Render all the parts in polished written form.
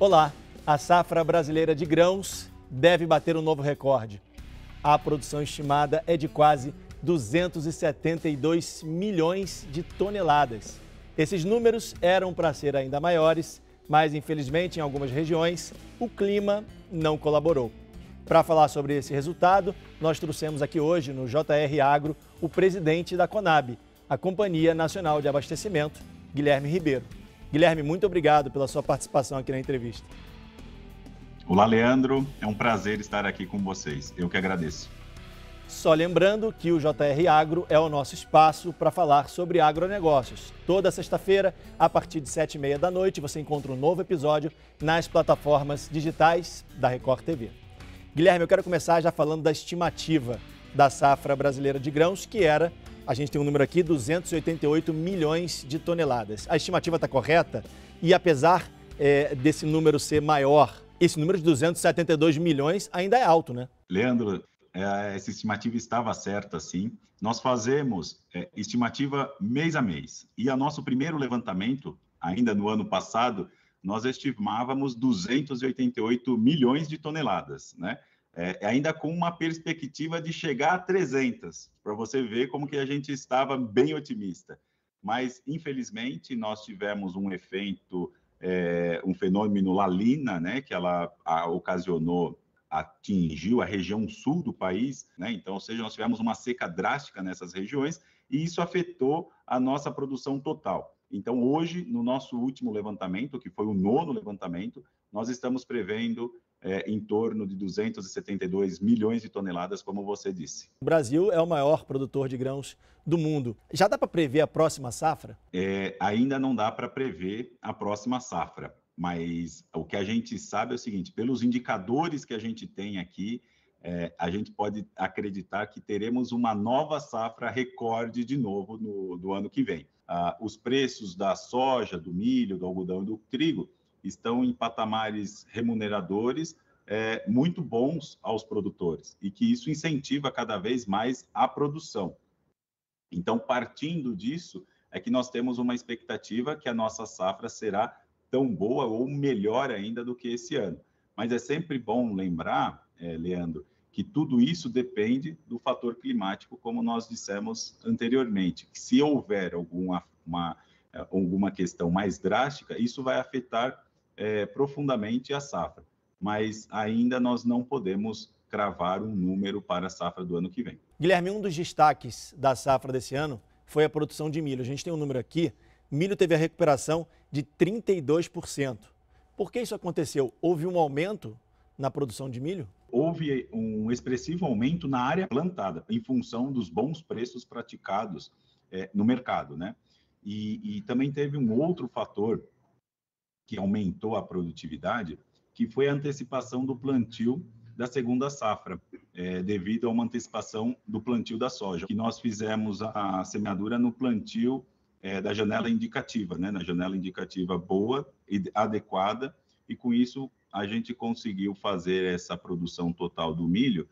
Olá, a safra brasileira de grãos deve bater um novo recorde. A produção estimada é de quase 272 milhões de toneladas. Esses números eram para ser ainda maiores, mas infelizmente em algumas regiões o clima não colaborou. Para falar sobre esse resultado, nós trouxemos aqui hoje no JR Agro o presidente da Conab, a Companhia Nacional de Abastecimento, Guilherme Ribeiro. Guilherme, muito obrigado pela sua participação aqui na entrevista. Olá, Leandro. É um prazer estar aqui com vocês. Eu que agradeço. Só lembrando que o JR Agro é o nosso espaço para falar sobre agronegócios. Toda sexta-feira, a partir de 7h30 da noite, você encontra um novo episódio nas plataformas digitais da Record TV. Guilherme, eu quero começar já falando da estimativa da safra brasileira de grãos, que era, a gente tem um número aqui, 288 milhões de toneladas. A estimativa está correta? E apesar desse número ser maior, esse número de 272 milhões ainda é alto, né? Leandro, essa estimativa estava certa, sim. Nós fazemos estimativa mês a mês. E o nosso primeiro levantamento, ainda no ano passado, nós estimávamos 288 milhões de toneladas, né? Ainda com uma perspectiva de chegar a 300, para você ver como que a gente estava bem otimista. Mas, infelizmente, nós tivemos um efeito, um fenômeno La Niña, né, que ela atingiu a região sul do país, né? Então, ou seja, nós tivemos uma seca drástica nessas regiões e isso afetou a nossa produção total. Então, hoje, no nosso último levantamento, que foi o 9º levantamento, nós estamos prevendo em torno de 272 milhões de toneladas, como você disse. O Brasil é o maior produtor de grãos do mundo. Já dá para prever a próxima safra? Ainda não dá para prever a próxima safra, mas o que a gente sabe é o seguinte: pelos indicadores que a gente tem aqui, a gente pode acreditar que teremos uma nova safra recorde de novo no ano que vem. Os preços da soja, do milho, do algodão e do trigo estão em patamares remuneradores muito bons aos produtores e que isso incentiva cada vez mais a produção. Então, partindo disso, é que nós temos uma expectativa que a nossa safra será tão boa ou melhor ainda do que esse ano. Mas é sempre bom lembrar, Leandro, que tudo isso depende do fator climático, como nós dissemos anteriormente. Que se houver alguma questão mais drástica, isso vai afetar profundamente a safra. Mas ainda nós não podemos cravar um número para a safra do ano que vem. Guilherme, um dos destaques da safra desse ano foi a produção de milho. A gente tem um número aqui, milho teve a recuperação de 32%. Por que isso aconteceu? Houve um aumento na produção de milho? Houve um expressivo aumento na área plantada, em função dos bons preços praticados no mercado, né? E também teve um outro fator que aumentou a produtividade, que foi a antecipação do plantio da segunda safra, devido a uma antecipação do plantio da soja, que nós fizemos a semeadura no plantio da janela indicativa, né? Na janela indicativa boa e adequada, e com isso a gente conseguiu fazer essa produção total do milho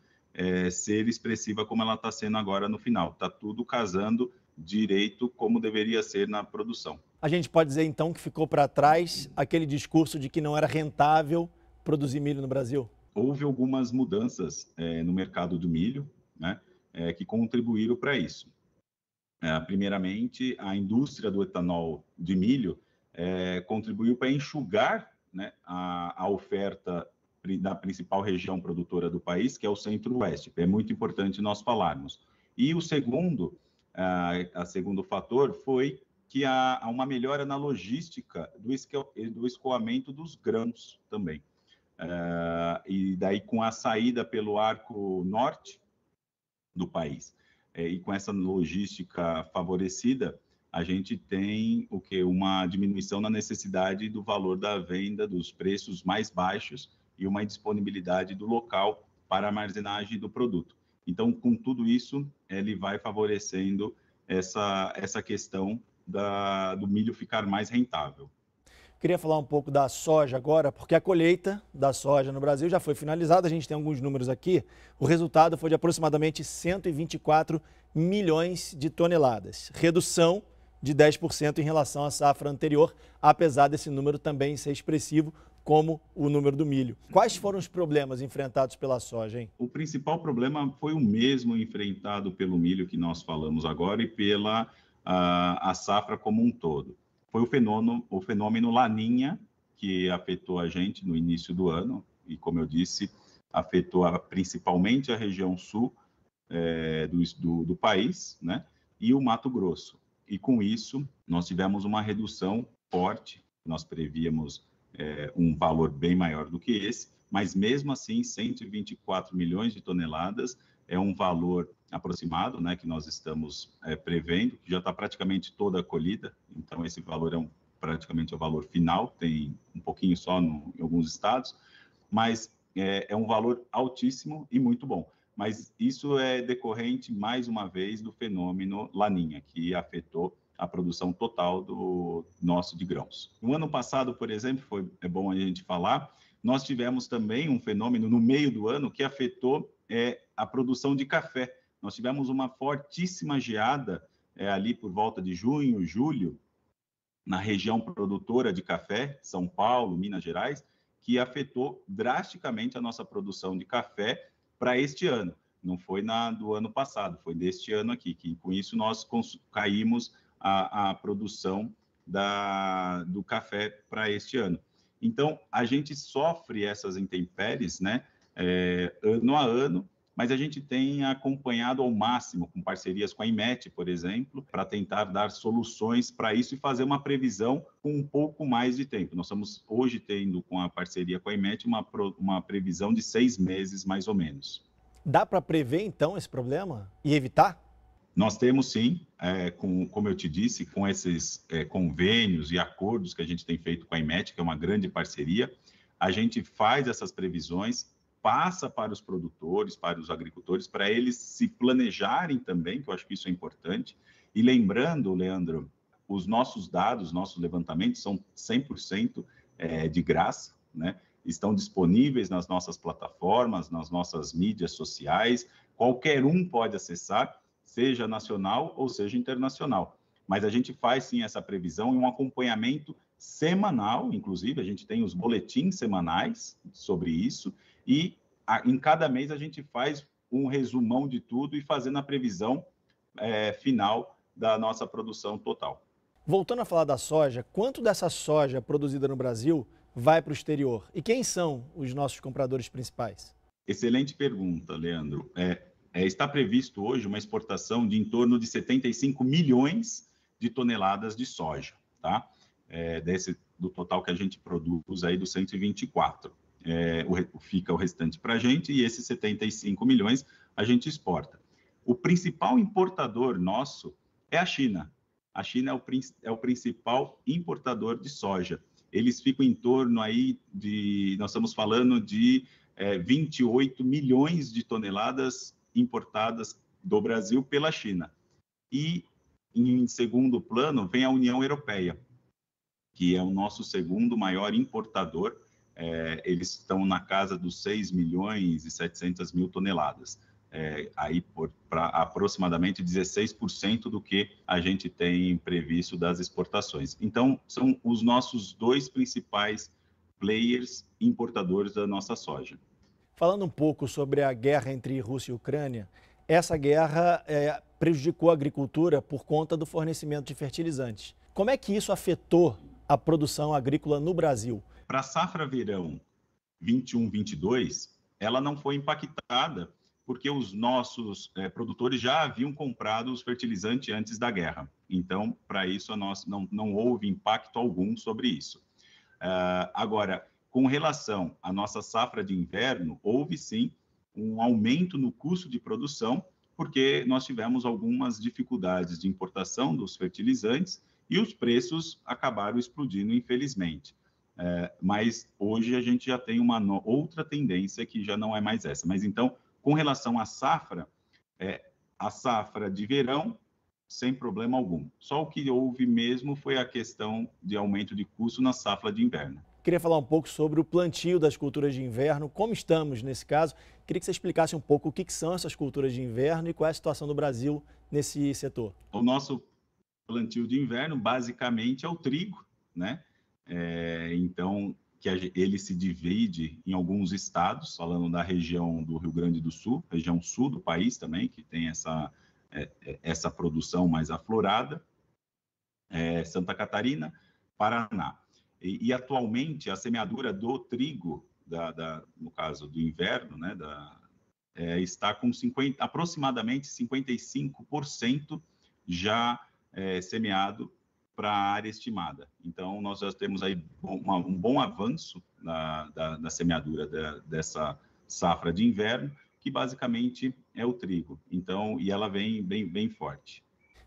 ser expressiva como ela está sendo agora no final. Está tudo casando direito como deveria ser na produção. A gente pode dizer então que ficou para trás aquele discurso de que não era rentável produzir milho no Brasil? Houve algumas mudanças no mercado do milho, né, que contribuíram para isso. Primeiramente, a indústria do etanol de milho contribuiu para enxugar, né, a oferta da principal região produtora do país, que é o Centro-Oeste. É muito importante nós falarmos. E o segundo fator foi que há uma melhora na logística do escoamento dos grãos também. E daí, com a saída pelo arco norte do país e com essa logística favorecida, a gente tem uma diminuição na necessidade do valor da venda, dos preços mais baixos e uma disponibilidade do local para a armazenagem do produto. Então, com tudo isso, ele vai favorecendo essa questão do milho ficar mais rentável. Queria falar um pouco da soja agora, porque a colheita da soja no Brasil já foi finalizada, a gente tem alguns números aqui. O resultado foi de aproximadamente 124 milhões de toneladas, redução de 10% em relação à safra anterior, apesar desse número também ser expressivo, como o número do milho. Quais foram os problemas enfrentados pela soja, hein? O principal problema foi o mesmo enfrentado pelo milho que nós falamos agora e pela a safra como um todo. Foi o fenômeno Laninha que afetou a gente no início do ano e, como eu disse, afetou principalmente a região sul do país, né? E o Mato Grosso. E com isso, nós tivemos uma redução forte. Nós prevíamos um valor bem maior do que esse, mas mesmo assim, 124 milhões de toneladas é um valor aproximado, né, que nós estamos prevendo, que já está praticamente toda a colhida, então esse valor é praticamente o valor final, tem um pouquinho só em alguns estados, mas é um valor altíssimo e muito bom. Mas isso é decorrente, mais uma vez, do fenômeno Laninha, que afetou a produção total do nosso de grãos. No ano passado, por exemplo, é bom a gente falar, nós tivemos também um fenômeno no meio do ano que afetou a produção de café. Nós tivemos uma fortíssima geada ali por volta de junho, julho, na região produtora de café, São Paulo, Minas Gerais, que afetou drasticamente a nossa produção de café para este ano. Não foi do ano passado, foi deste ano aqui, que com isso nós caímos a produção do café para este ano. Então, a gente sofre essas intempéries, né, ano a ano, mas a gente tem acompanhado ao máximo, com parcerias com a IMET, por exemplo, para tentar dar soluções para isso e fazer uma previsão com um pouco mais de tempo. Nós estamos hoje tendo, com a parceria com a IMET, uma previsão de 6 meses, mais ou menos. Dá para prever, então, esse problema e evitar? Nós temos, sim, como eu te disse, com esses convênios e acordos que a gente tem feito com a IMET, que é uma grande parceria, a gente faz essas previsões, passa para os produtores, para os agricultores, para eles se planejarem também, que eu acho que isso é importante. E lembrando, Leandro, os nossos dados, nossos levantamentos são 100% de graça, né? Estão disponíveis nas nossas plataformas, nas nossas mídias sociais, qualquer um pode acessar, seja nacional ou seja internacional. Mas a gente faz, sim, essa previsão e um acompanhamento semanal, inclusive, a gente tem os boletins semanais sobre isso, e em cada mês a gente faz um resumão de tudo e fazendo a previsão final da nossa produção total. Voltando a falar da soja, quanto dessa soja produzida no Brasil vai para o exterior? E quem são os nossos compradores principais? Excelente pergunta, Leandro. Está previsto hoje uma exportação de em torno de 75 milhões de toneladas de soja, tá? Do total que a gente produz aí dos 124. Fica o restante para a gente e esses 75 milhões a gente exporta. O principal importador nosso é a China. A China é o principal importador de soja. Eles ficam em torno aí nós estamos falando de 28 milhões de toneladas importadas do Brasil pela China. E, em segundo plano, vem a União Europeia, que é o nosso segundo maior importador. Eles estão na casa dos 6 milhões e 700 mil toneladas. Aí para aproximadamente 16% do que a gente tem previsto das exportações. Então, são os nossos dois principais players importadores da nossa soja. Falando um pouco sobre a guerra entre Rússia e Ucrânia, essa guerra prejudicou a agricultura por conta do fornecimento de fertilizantes. Como é que isso afetou a produção agrícola no Brasil? Para a safra verão 21-22, ela não foi impactada porque os nossos produtores já haviam comprado os fertilizantes antes da guerra. Então, para isso, não houve impacto algum sobre isso. Agora, com relação à nossa safra de inverno, houve sim um aumento no custo de produção, porque nós tivemos algumas dificuldades de importação dos fertilizantes e os preços acabaram explodindo, infelizmente. Mas hoje a gente já tem uma outra tendência que já não é mais essa. Mas então, com relação à safra, a safra de verão, sem problema algum. Só o que houve mesmo foi a questão de aumento de custo na safra de inverno. Queria falar um pouco sobre o plantio das culturas de inverno, como estamos nesse caso. Queria que você explicasse um pouco o que são essas culturas de inverno e qual é a situação do Brasil nesse setor. O nosso plantio de inverno, basicamente, é o trigo, né? Então, ele se divide em alguns estados, falando da região do Rio Grande do Sul, região sul do país também, que tem essa produção mais aflorada, Santa Catarina, Paraná. E atualmente a semeadura do trigo, no caso do inverno, né, está com aproximadamente 55% já semeado para a área estimada. Então, nós já temos aí um bom avanço da semeadura dessa safra de inverno, que basicamente é o trigo. Então, e ela vem bem forte.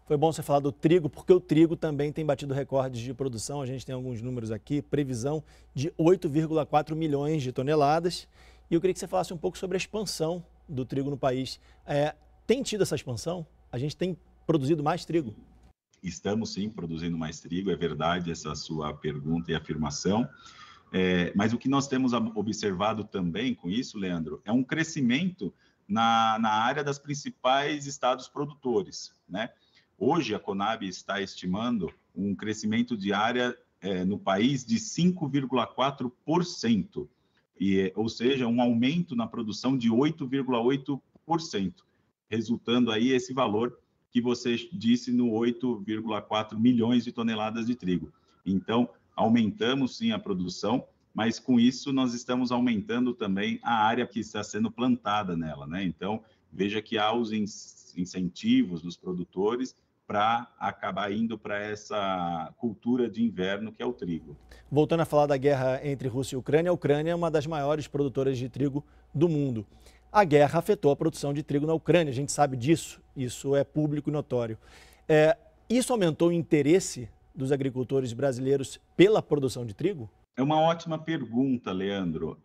Foi bom você falar do trigo, porque o trigo também tem batido recordes de produção. A gente tem alguns números aqui, previsão de 8,4 milhões de toneladas. E eu queria que você falasse um pouco sobre a expansão do trigo no país. Tem tido essa expansão? A gente tem produzido mais trigo? Estamos, sim, produzindo mais trigo, é verdade essa sua pergunta e afirmação. Mas o que nós temos observado também com isso, Leandro, é um crescimento na área das principais estados produtores, né? Hoje, a Conab está estimando um crescimento de área no país de 5,4%, ou seja, um aumento na produção de 8,8%, resultando aí esse valor que você disse no 8,4 milhões de toneladas de trigo. Então, aumentamos sim a produção, mas com isso nós estamos aumentando também a área que está sendo plantada nela, né? Então, veja que há os incentivos dos produtores para acabar indo para essa cultura de inverno que é o trigo. Voltando a falar da guerra entre Rússia e Ucrânia, a Ucrânia é uma das maiores produtoras de trigo do mundo. A guerra afetou a produção de trigo na Ucrânia, a gente sabe disso, isso é público e notório. Isso aumentou o interesse dos agricultores brasileiros pela produção de trigo? É uma ótima pergunta, Leandro.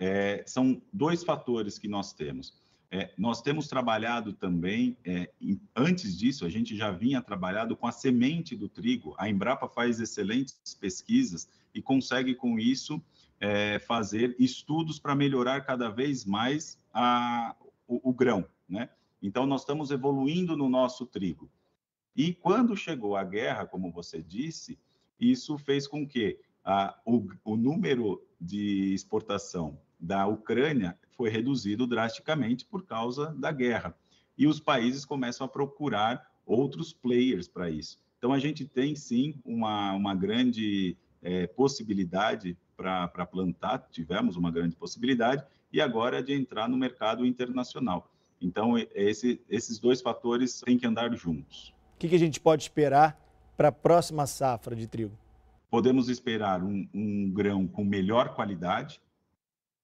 São dois fatores que nós temos. Nós temos trabalhado também, antes disso, a gente já vinha trabalhando com a semente do trigo. A Embrapa faz excelentes pesquisas e consegue, com isso, fazer estudos para melhorar cada vez mais o grão, né? Então, nós estamos evoluindo no nosso trigo. E quando chegou a guerra, como você disse, isso fez com que o número de exportação da Ucrânia foi reduzido drasticamente por causa da guerra. E os países começam a procurar outros players para isso. Então, a gente tem, sim, uma grande possibilidade para plantar, tivemos uma grande possibilidade, e agora é de entrar no mercado internacional. Então, esses dois fatores têm que andar juntos. O que a gente pode esperar para a próxima safra de trigo? Podemos esperar um grão com melhor qualidade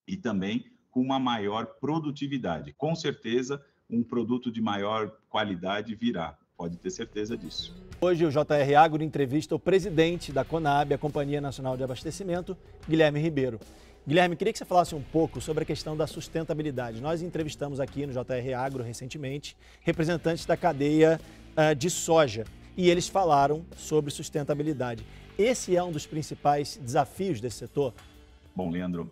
e também com uma maior produtividade. Com certeza, um produto de maior qualidade virá, pode ter certeza disso. Hoje, o JR Agro entrevista o presidente da Conab, a Companhia Nacional de Abastecimento, Guilherme Ribeiro. Guilherme, queria que você falasse um pouco sobre a questão da sustentabilidade. Nós entrevistamos aqui no JR Agro, recentemente, representantes da cadeia de soja, e eles falaram sobre sustentabilidade. Esse é um dos principais desafios desse setor? Bom, Leandro,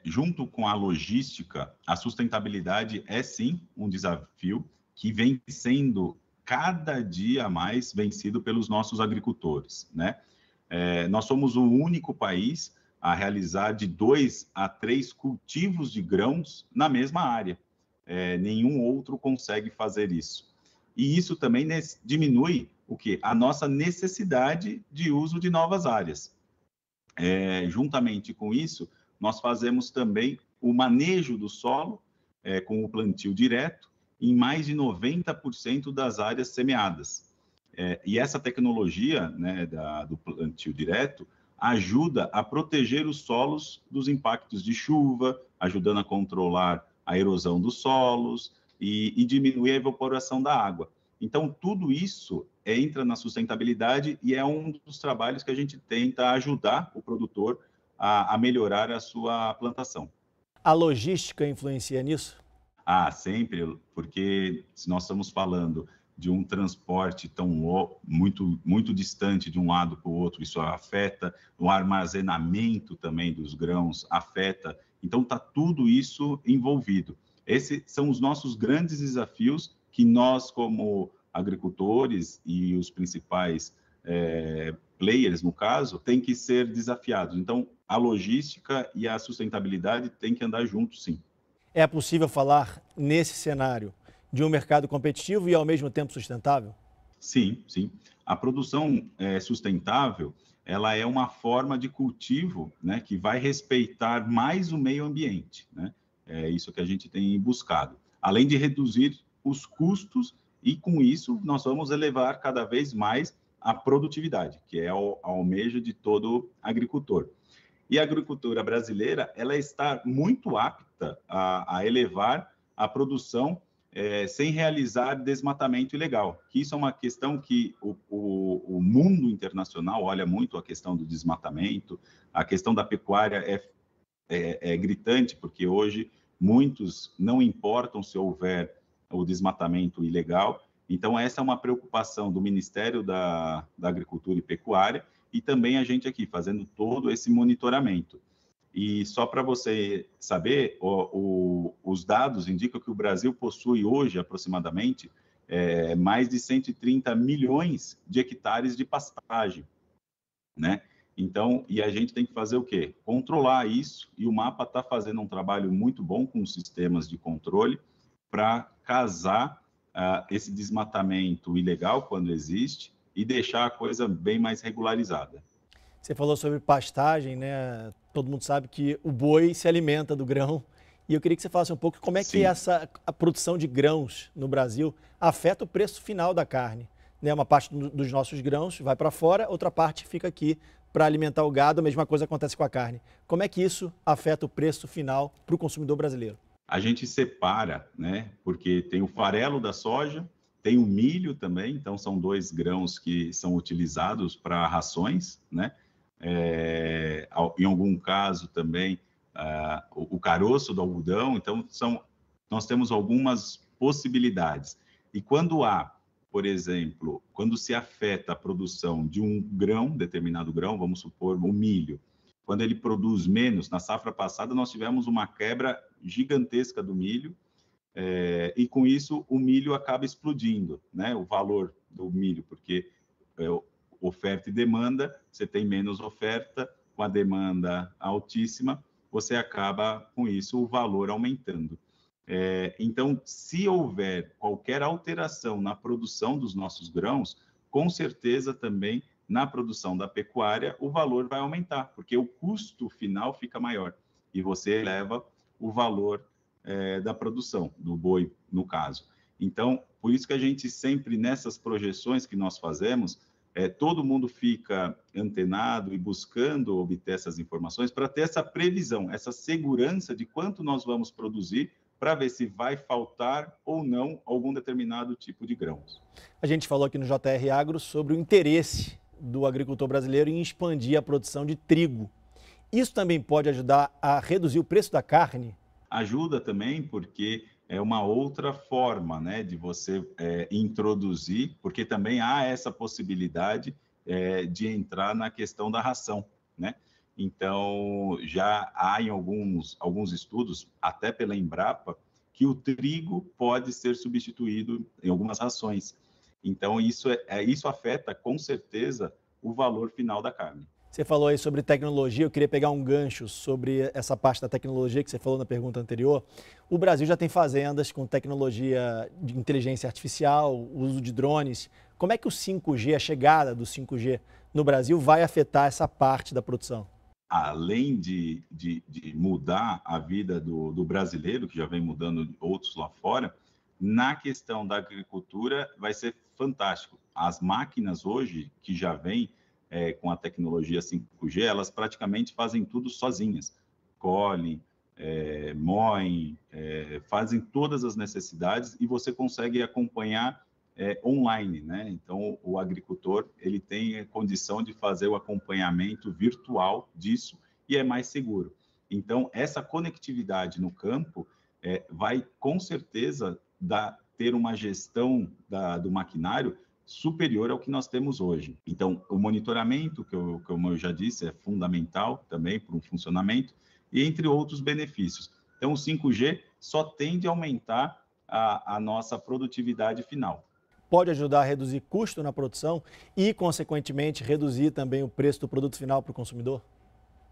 junto com a logística, a sustentabilidade é sim um desafio que vem sendo cada dia mais vencido pelos nossos agricultores, né? Nós somos o único país a realizar de 2 a 3 cultivos de grãos na mesma área. Nenhum outro consegue fazer isso. E isso também diminui o quê? A nossa necessidade de uso de novas áreas. Juntamente com isso, nós fazemos também o manejo do solo com o plantio direto em mais de 90% das áreas semeadas. E essa tecnologia, né, do plantio direto ajuda a proteger os solos dos impactos de chuva, ajudando a controlar a erosão dos solos e diminuir a evaporação da água. Então, tudo isso entra na sustentabilidade e é um dos trabalhos que a gente tenta ajudar o produtor a melhorar a sua plantação. A logística influencia nisso? Sempre, porque se nós estamos falando de um transporte muito distante de um lado para o outro, isso afeta o armazenamento também dos grãos, afeta. Então, está tudo isso envolvido. Esses são os nossos grandes desafios que nós, como agricultores e os principais players, no caso, têm que ser desafiados. Então, a logística e a sustentabilidade têm que andar juntos, sim. É possível falar, nesse cenário, de um mercado competitivo e, ao mesmo tempo, sustentável? Sim, sim. A produção sustentável, ela é uma forma de cultivo, né, que vai respeitar mais o meio ambiente, né? É isso que a gente tem buscado. Além de reduzir os custos e, com isso, nós vamos elevar cada vez mais a produtividade, que é a almeja de todo agricultor. E a agricultura brasileira, ela está muito apta a elevar a produção sem realizar desmatamento ilegal. Que isso é uma questão que o mundo internacional olha muito, a questão do desmatamento, a questão da pecuária é gritante, porque hoje muitos não importam se houver o desmatamento ilegal. Então, essa é uma preocupação do Ministério da Agricultura e Pecuária e também a gente aqui fazendo todo esse monitoramento. E só para você saber, os dados indicam que o Brasil possui hoje aproximadamente mais de 130 milhões de hectares de pastagem, né? Então, e a gente tem que fazer o quê? Controlar isso, e o MAPA está fazendo um trabalho muito bom com os sistemas de controle para casar esse desmatamento ilegal, quando existe, e deixar a coisa bem mais regularizada. Você falou sobre pastagem, né? Todo mundo sabe que o boi se alimenta do grão. E eu queria que você falasse um pouco como é que Sim. a produção de grãos no Brasil afeta o preço final da carne. Né? Uma parte dos nossos grãos vai para fora, outra parte fica aqui para alimentar o gado. A mesma coisa acontece com a carne. Como é que isso afeta o preço final para o consumidor brasileiro? A gente separa, né? Porque tem o farelo da soja, tem o milho também, então são dois grãos que são utilizados para rações, né? Em algum caso também o caroço do algodão, então nós temos algumas possibilidades. E quando há, por exemplo, quando se afeta a produção de um grão, determinado grão, vamos supor o milho, quando ele produz menos, na safra passada nós tivemos uma quebra gigantesca do milho, e com isso o milho acaba explodindo, né? O valor do milho, porque oferta e demanda, você tem menos oferta, com a demanda altíssima, você acaba com isso o valor aumentando. Então, se houver qualquer alteração na produção dos nossos grãos, com certeza também na produção da pecuária o valor vai aumentar, porque o custo final fica maior e você eleva o valor da produção, do boi, no caso. Então, por isso que a gente sempre, nessas projeções que nós fazemos, todo mundo fica antenado e buscando obter essas informações para ter essa previsão, essa segurança de quanto nós vamos produzir para ver se vai faltar ou não algum determinado tipo de grãos. A gente falou aqui no JR Agro sobre o interesse do agricultor brasileiro em expandir a produção de trigo. Isso também pode ajudar a reduzir o preço da carne? Ajuda também porque é uma outra forma, né, de você introduzir, porque também há essa possibilidade de entrar na questão da ração, né? Então, já há em alguns estudos, até pela Embrapa, que o trigo pode ser substituído em algumas rações. Então, isso afeta, com certeza, o valor final da carne. Você falou aí sobre tecnologia, eu queria pegar um gancho sobre essa parte da tecnologia que você falou na pergunta anterior. O Brasil já tem fazendas com tecnologia de inteligência artificial, uso de drones. Como é que o 5G, a chegada do 5G no Brasil vai afetar essa parte da produção? Além de mudar a vida do brasileiro, que já vem mudando outros lá fora, na questão da agricultura vai ser fantástico. As máquinas hoje, que já vêm com a tecnologia 5G, elas praticamente fazem tudo sozinhas. Colhem, moem, fazem todas as necessidades e você consegue acompanhar online, né? Então, o agricultor ele tem condição de fazer o acompanhamento virtual disso e é mais seguro. Então, essa conectividade no campo vai, com certeza, ter uma gestão do maquinário superior ao que nós temos hoje. Então, o monitoramento, como eu já disse, é fundamental também para um funcionamento, e entre outros benefícios. Então, o 5G só tende a aumentar a nossa produtividade final. pode ajudar a reduzir custo na produção e, consequentemente, reduzir também o preço do produto final para o consumidor?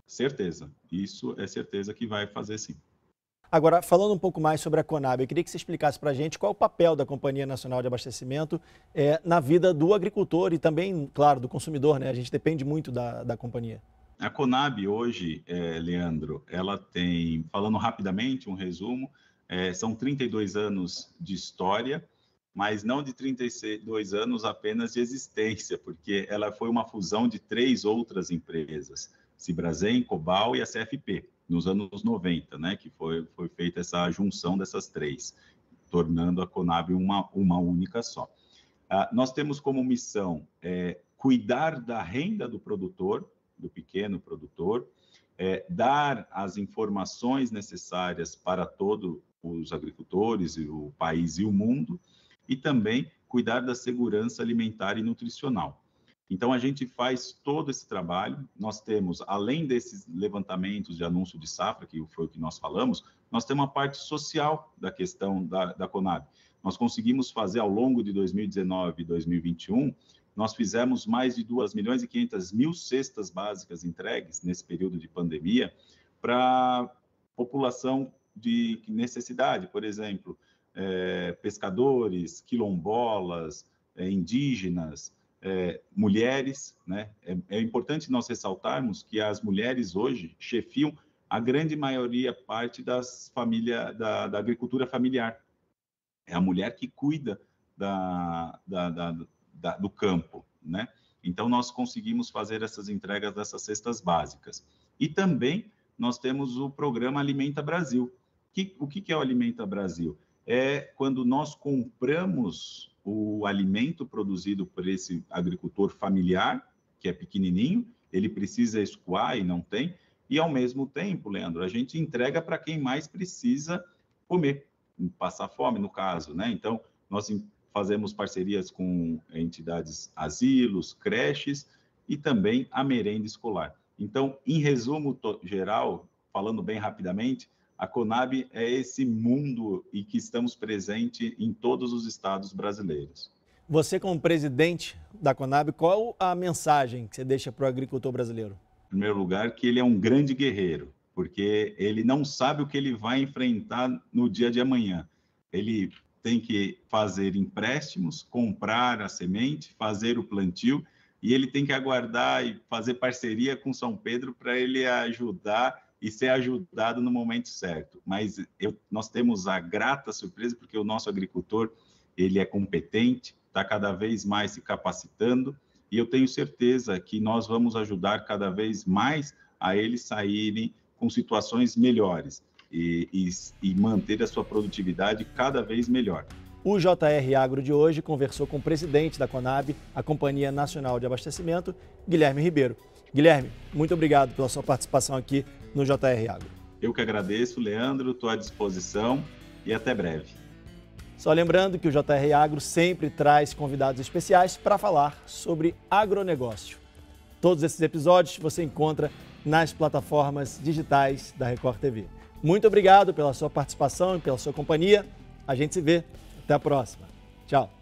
Certeza. Isso é certeza que vai fazer sim. Agora, falando um pouco mais sobre a Conab, eu queria que você explicasse para a gente qual é o papel da Companhia Nacional de Abastecimento na vida do agricultor e também, claro, do consumidor, né? A gente depende muito da companhia. A Conab hoje, Leandro, ela tem, falando rapidamente, um resumo, são 32 anos de história, mas não de 32 anos apenas de existência, porque ela foi uma fusão de 3 outras empresas, Cibrazen, Cobal e a CFP, nos anos 90, né, que foi feita essa junção dessas 3, tornando a Conab uma única só. Nós temos como missão cuidar da renda do produtor, do pequeno produtor, dar as informações necessárias para todos os agricultores, o país e o mundo, e também cuidar da segurança alimentar e nutricional. Então, a gente faz todo esse trabalho. Nós temos, além desses levantamentos de anúncio de safra, que foi o que nós falamos, nós temos uma parte social da questão da Conab. Nós conseguimos fazer, ao longo de 2019 e 2021, nós fizemos mais de 2.500.000 cestas básicas entregues nesse período de pandemia para população de necessidade, por exemplo, pescadores, quilombolas, indígenas, mulheres, né? É importante nós ressaltarmos que as mulheres hoje chefiam a grande maioria, parte das famílias, da agricultura familiar. É a mulher que cuida do campo, né? Então, nós conseguimos fazer essas entregas dessas cestas básicas. E também nós temos o programa Alimenta Brasil. O que é o Alimenta Brasil? É quando nós compramos o alimento produzido por esse agricultor familiar, que é pequenininho, ele precisa escoar e não tem, e ao mesmo tempo, Leandro, a gente entrega para quem mais precisa comer, passar fome, no caso, né? Então, nós fazemos parcerias com entidades, asilos, creches e também a merenda escolar. Então, em resumo geral, falando bem rapidamente, a Conab é esse mundo e que estamos presentes em todos os estados brasileiros. Você, como presidente da Conab, qual a mensagem que você deixa para o agricultor brasileiro? Em primeiro lugar, que ele é um grande guerreiro, porque ele não sabe o que ele vai enfrentar no dia de amanhã. Ele tem que fazer empréstimos, comprar a semente, fazer o plantio, e ele tem que aguardar e fazer parceria com São Pedro para ele ajudar e ser ajudado no momento certo. Mas nós temos a grata surpresa, porque o nosso agricultor, ele é competente, está cada vez mais se capacitando, e eu tenho certeza que nós vamos ajudar cada vez mais a eles saírem com situações melhores e manter a sua produtividade cada vez melhor. O JR Agro de hoje conversou com o presidente da Conab, a Companhia Nacional de Abastecimento, Guilherme Ribeiro. Guilherme, muito obrigado pela sua participação aqui no JR Agro. Eu que agradeço, Leandro, estou à disposição e até breve. Só lembrando que o JR Agro sempre traz convidados especiais para falar sobre agronegócio. Todos esses episódios você encontra nas plataformas digitais da Record TV. Muito obrigado pela sua participação e pela sua companhia. A gente se vê. Até a próxima. Tchau.